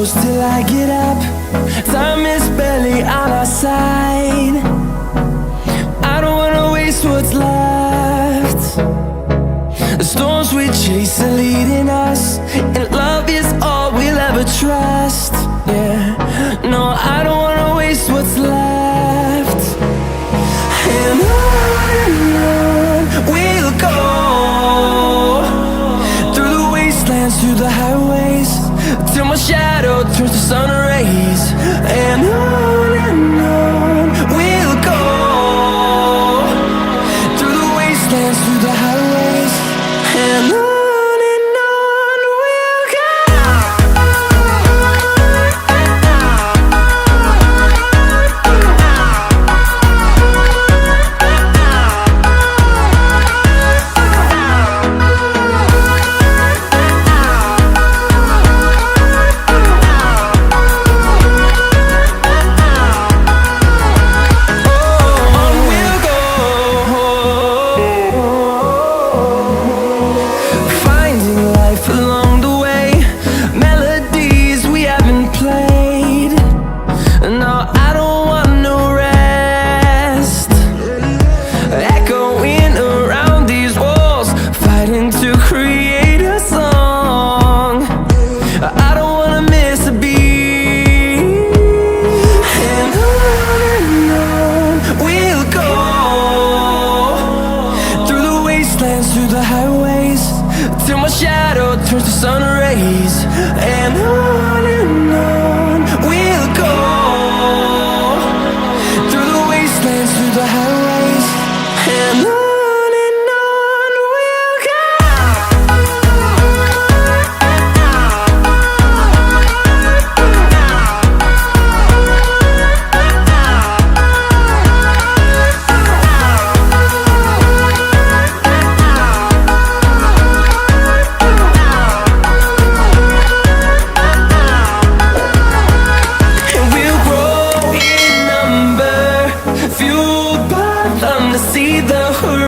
close till I get up. Time is barely on our side. I don't wanna waste what's left. The storms we chase are leading us, and love is all we'll ever trust. Yeah, no, I don't wanna waste what's left. And on we'll go, through the wastelands, through the highways, till my shadow turns to sun rays. And on we'll go, through the wastelands, through the highways, and on we'll go. Through the highways, till my shadow turns to sun